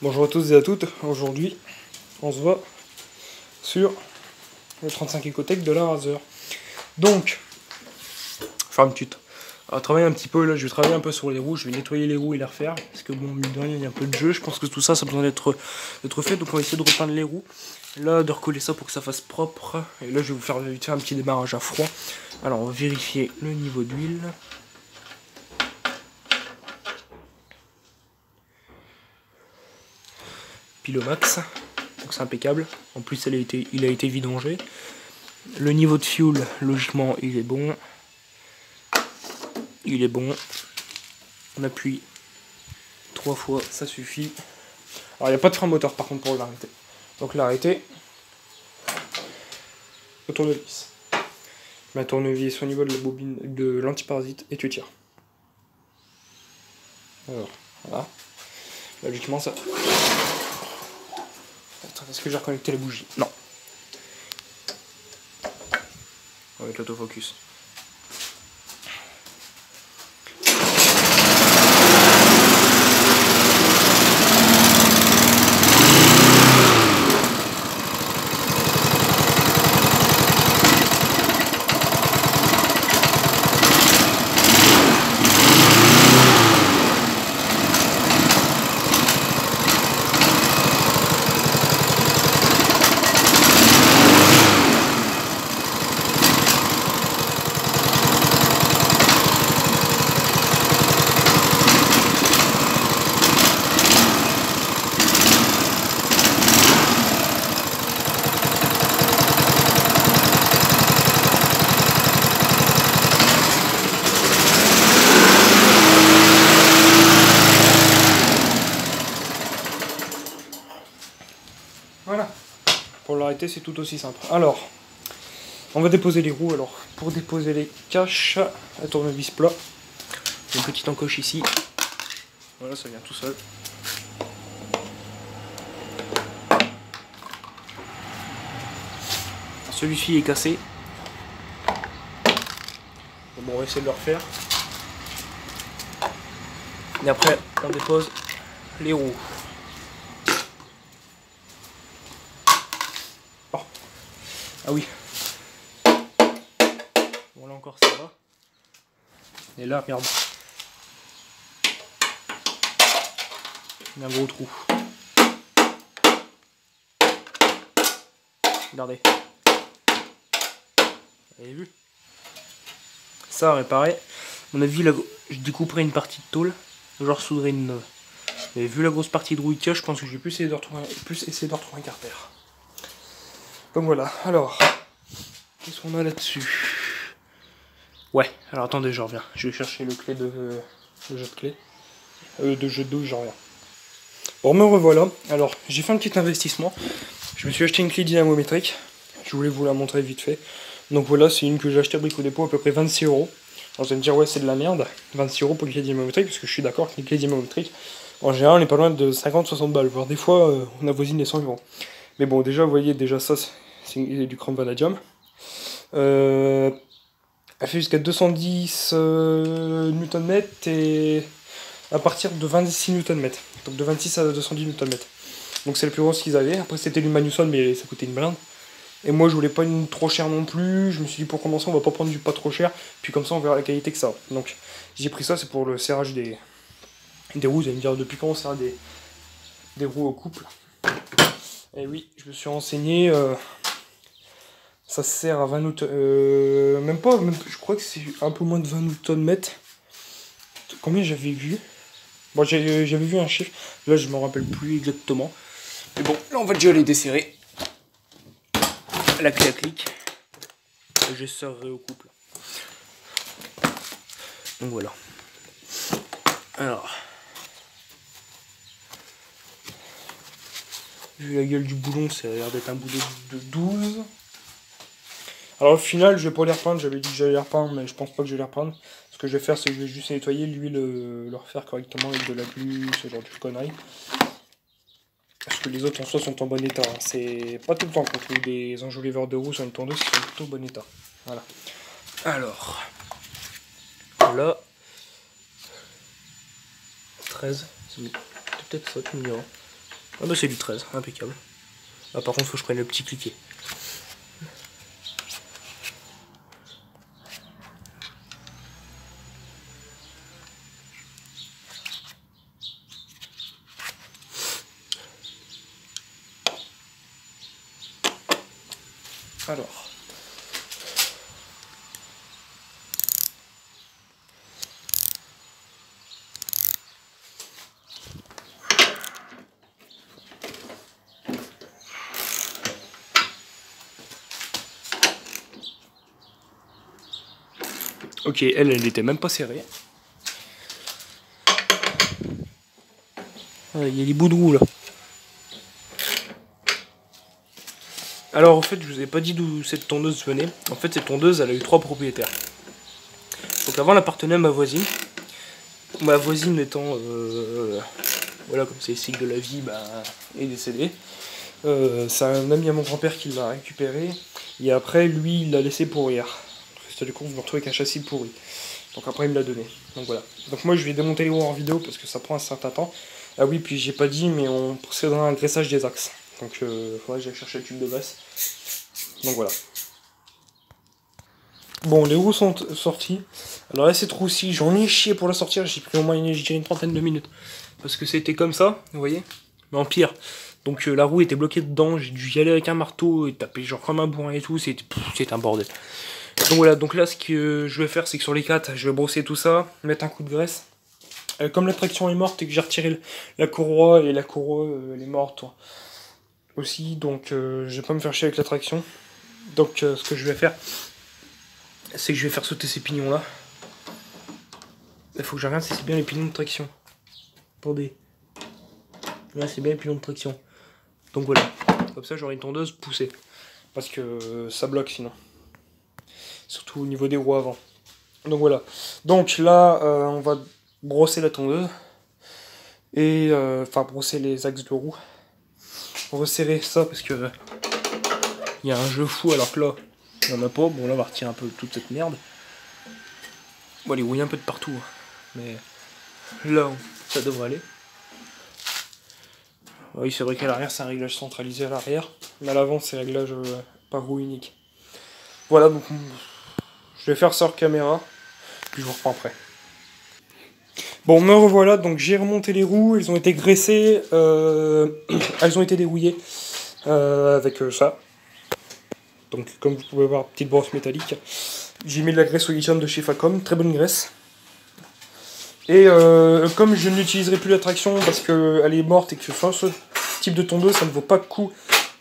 Bonjour à tous et à toutes, aujourd'hui on se voit sur le 35 Ecotech de la Razer. Donc, faire une petite. On va travailler un petit peu, là je vais travailler un peu sur les roues, je vais nettoyer les roues et les refaire, parce que bon, mine de rien il y a un peu de jeu, je pense que tout ça, ça a besoin d'être fait, donc on va essayer de repeindre les roues, là de recoller ça pour que ça fasse propre, et là je vais vous faire vite fait un petit démarrage à froid. Alors on va vérifier le niveau d'huile. Pile au max, donc c'est impeccable, en plus il a été vidangé. Le niveau de fuel, logiquement il est bon. Il est bon. On appuie 3 fois, ça suffit. Alors il n'y a pas de frein moteur par contre pour l'arrêter. Donc l'arrêter au tournevis. Je mets un tournevis au niveau de la bobine de l'antiparasite et tu tires. Alors voilà. Logiquement ça. Attends, est-ce que j'ai reconnecté la bougie? Non. On va mettre l'autofocus. Voilà, pour l'arrêter c'est tout aussi simple. Alors, on va déposer les roues. Alors, pour déposer les caches, un tournevis plat, une petite encoche ici. Voilà, ça vient tout seul. Celui-ci est cassé. Bon, on va essayer de le refaire. Et après, on dépose les roues. Oh. Ah oui. Bon là encore ça va. Et là regarde. Il y a un gros trou. Regardez. Vous avez vu? Ça à réparer. À mon avis là, je découperai une partie de tôle. Genre soudrer une neuve. Mais vu la grosse partie de rouille qu'il y a, je pense que je vais plus essayer de retrouver un carter. Donc voilà, alors, qu'est-ce qu'on a là-dessus? Ouais, alors attendez, je reviens. Je vais chercher le clé de jeu de clé. De jeu de dos, je reviens. Bon, me revoilà. Alors, j'ai fait un petit investissement. Je me suis acheté une clé dynamométrique. Je voulais vous la montrer vite fait. Donc voilà, c'est une que j'ai achetée à Brico Dépôt à peu près 26 €. Alors vous allez me dire, ouais, c'est de la merde. 26 € pour une clé dynamométrique, parce que je suis d'accord qu'une clé dynamométrique, en général, on n'est pas loin de 50-60 balles. Voire des fois, on avoisine les 100 €. Mais bon, déjà, vous voyez, déjà ça, c'est du chrome vanadium. Elle fait jusqu'à 210 Nm et à partir de 26 Nm. Donc de 26 à 210 Nm. Donc c'est le plus grosse qu'ils avaient. Après c'était du Magnusson, mais ça coûtait une blinde. Et moi je voulais pas une trop chère non plus. Je me suis dit pour commencer on va pas prendre du pas trop cher. Puis comme ça on verra la qualité que ça a. Donc j'ai pris ça, c'est pour le serrage des roues. Vous allez me dire depuis quand on sert des roues au couple. Et oui, je me suis renseigné. Ça sert à 20 Nm. Même pas, je crois que c'est un peu moins de 20 Nm. Combien j'avais vu? Bon, j'avais vu un chiffre. Là, je me rappelle plus exactement. Mais bon, là, on va déjà les desserrer. La clé à clic. Et je serrerai au couple. Donc voilà. Alors. Vu la gueule du boulon, ça a l'air d'être un boulon de 12. Alors au final, je vais pas les repeindre, j'avais dit que j'allais les repeindre, mais je pense pas que je vais les repeindre. Ce que je vais faire, c'est que je vais juste nettoyer, l'huile, le refaire correctement avec de la glu, ce genre de conneries. Parce que les autres en soi sont en bon état. Hein. C'est pas tout le temps qu'on trouve des enjoliveurs de roues sur une tondeuse qui sont plutôt en bon état. Voilà. Alors. Là. 13. C'est peut-être ça, tu me diras. Ah bah c'est du 13, impeccable. Ah par contre faut que je prenne le petit cliquet. Alors. Ok, elle était même pas serrée. Il y a des bouts de roue là. Alors en fait, je vous ai pas dit d'où cette tondeuse venait. En fait, cette tondeuse, elle a eu 3 propriétaires. Donc avant, elle appartenait à ma voisine. Ma voisine étant, voilà, comme c'est le cycle de la vie, bah, est décédée. C'est un ami à mon grand-père qui l'a récupéré. Et après, lui, il l'a laissé pourrir. C'est du coup, je me retrouve avec un châssis pourri. Donc après, il me l'a donné. Donc voilà. Donc moi, je vais démonter les roues en vidéo parce que ça prend un certain temps. Ah oui, puis j'ai pas dit, mais on procédera à un graissage des axes. Donc il faudrait que j'aille chercher le tube de graisse. Donc voilà. Bon, les roues sont sorties. Alors là, cette roue-ci, j'en ai chié pour la sortir. J'ai pris au moins une trentaine de minutes. Parce que c'était comme ça, vous voyez. Mais en pire. Donc la roue était bloquée dedans. J'ai dû y aller avec un marteau et taper genre comme un bourrin et tout. C'était un bordel. Donc voilà, donc là, ce que je vais faire, c'est que sur les 4, je vais brosser tout ça, mettre un coup de graisse. Comme la traction est morte et que j'ai retiré la courroie, et la courroie, elle est morte aussi. Donc je vais pas me faire chier avec la traction. Donc ce que je vais faire, c'est que je vais faire sauter ces pignons là. Il faut que je regarde si c'est bien les pignons de traction. Attendez. Là c'est bien les pignons de traction. Donc voilà. Comme ça j'aurai une tondeuse poussée. Parce que ça bloque sinon. Surtout au niveau des roues avant. Donc voilà. Donc là on va brosser la tondeuse. Et enfin brosser les axes de roue. Resserrer ça parce que il y a un jeu fou alors que là il n'y en a pas. Bon là on va retirer un peu toute cette merde. Bon les rouiller un peu de partout. Mais là ça devrait aller. Oui c'est vrai qu'à l'arrière c'est un réglage centralisé à l'arrière. Mais à l'avant c'est réglage par roue unique. Voilà donc je vais faire ça hors caméra. Puis je vous reprends après. Bon me revoilà, donc j'ai remonté les roues, elles ont été graissées, elles ont été dérouillées avec ça. Donc comme vous pouvez voir, petite brosse métallique. J'ai mis de la graisse au lithium de chez Facom, très bonne graisse. Et comme je n'utiliserai plus la traction parce qu'elle est morte et que sur ce type de tondeuse, ça ne vaut pas le coup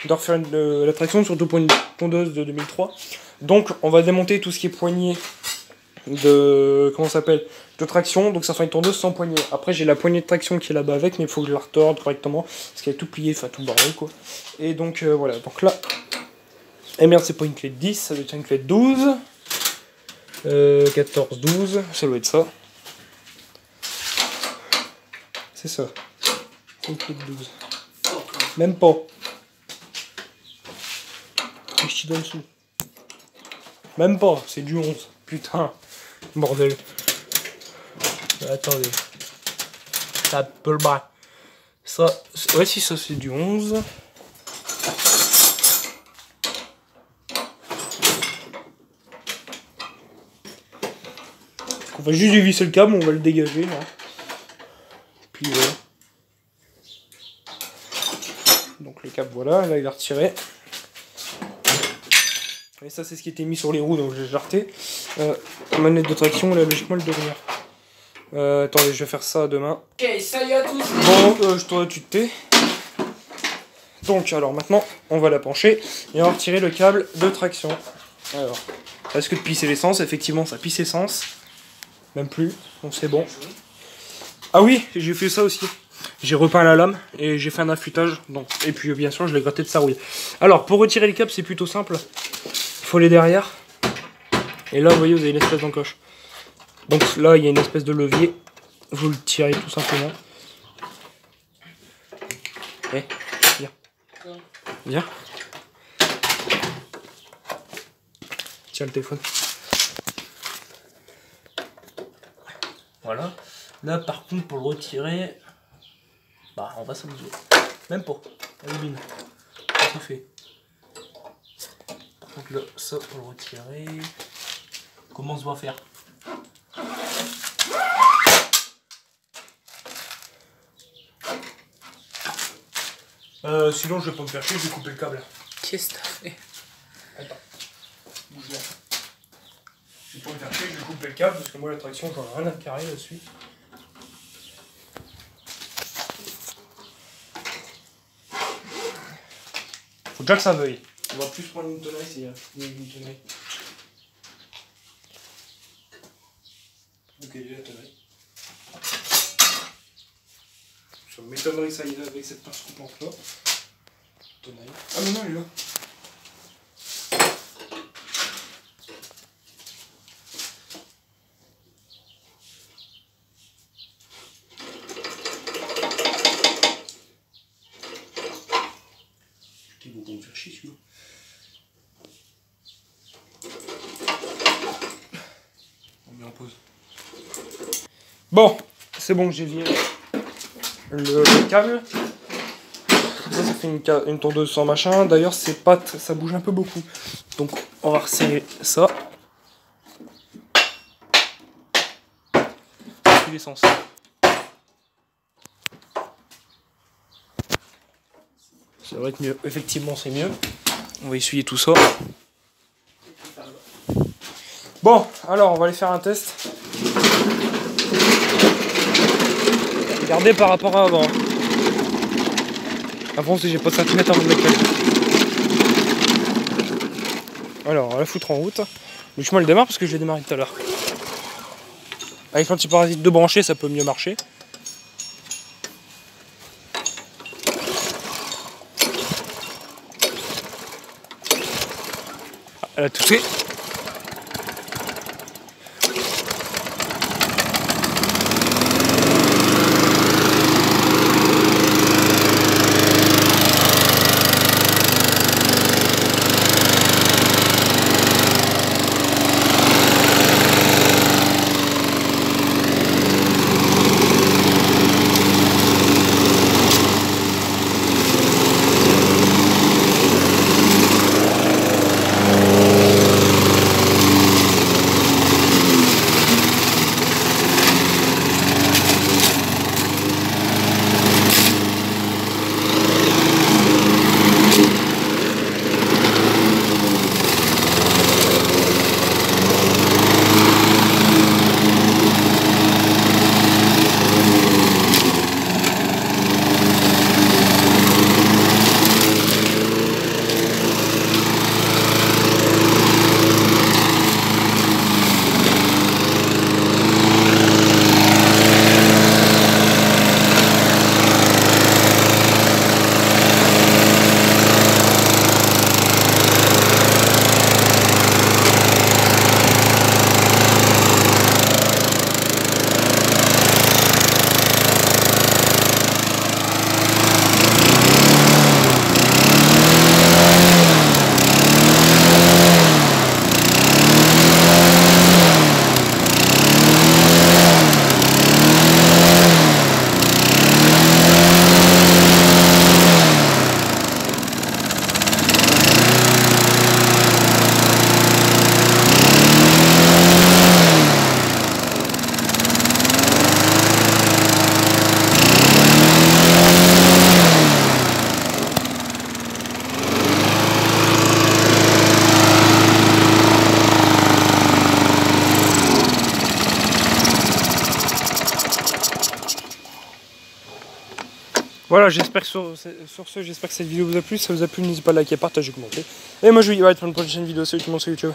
de refaire la traction, surtout pour une tondeuse de 2003. Donc on va démonter tout ce qui est poignée de comment ça s'appelle de traction, donc ça fait une tondeuse sans poignée. Après j'ai la poignée de traction qui est là-bas avec, mais il faut que je la retorde correctement parce qu'elle est tout pliée, enfin tout bordel quoi. Et donc voilà, donc là, et merde, c'est pas une clé de 10, ça doit être une clé de 12, 14, 12, ça doit être ça. C'est ça, c'est une clé de 12. Même pas. Et je donne dessous. Même pas, c'est du 11. Putain, bordel. Attendez. Ça peut le bras. Ça, ouais, si ça c'est du 11. On va juste dévisser le câble, on va le dégager là. Puis voilà. Donc le câble voilà, là il a retiré. Et ça c'est ce qui était mis sur les roues, donc j'ai jarté. La manette de traction, là logiquement elle devrait venir. Attendez, je vais faire ça demain. Ok, salut à tous. Bon, je tourne tu thé. Donc alors maintenant, on va la pencher et on va retirer le câble de traction. Alors, est-ce que de pisser l'essence, effectivement ça pisse essence. Même plus, donc c'est bon. Ah oui, j'ai fait ça aussi. J'ai repeint la lame et j'ai fait un affûtage. Donc, et puis bien sûr, je l'ai gratté de sa rouille. Alors, pour retirer le câble, c'est plutôt simple. Il faut les derrière. Et là, vous voyez, vous avez une espèce d'encoche. Donc là, il y a une espèce de levier. Vous le tirez tout simplement. Eh, viens. Viens. Tiens le téléphone. Voilà. Là, par contre, pour le retirer, bah, on va s'amuser. Même pas. Allez, bim. C'est fait. Par contre, là, ça, pour le retirer. Comment on se va faire? Sinon, je vais pas me faire chier, je vais couper le câble. Qu'est-ce que t'as fait? Attends. Bouge-moi. Je vais pas me faire chier, je vais couper le câble parce que moi, la traction, j'en ai rien à carrer là-dessus. Faut déjà que ça veuille. On va plus prendre une tonnerie, c'est une tonnerie. Ok, j'ai la tonnerie. Ça m'étonnerait que ça aille avec cette pince coupante là. Tonnerie. Ah mais non, elle est là. Putain, ils vont me faire chier celui-là. On met en pause. Bon, c'est bon, j'ai viré le câble. Ça fait une tondeuse sans machin. D'ailleurs, ces pattes, ça bouge un peu beaucoup. Donc, on va resserrer ça. Puis l'essence. Ça va être mieux. Effectivement, c'est mieux. On va essuyer tout ça. Bon, alors, on va aller faire un test. Regardez par rapport à avant. Avant, si j'ai pas de centimètres avant de le caler. Alors, on va la foutre en route. Le chemin le démarre parce que je l'ai démarré tout à l'heure. Avec l'antiparasite de brancher, ça peut mieux marcher. Ah, elle a touché. Voilà, j'espère que sur ce, j'espère que cette vidéo vous a plu. Si ça vous a plu, n'hésitez pas à liker, partager, commenter. Et moi je vous dis bye pour une prochaine vidéo. Salut tout le monde sur YouTube.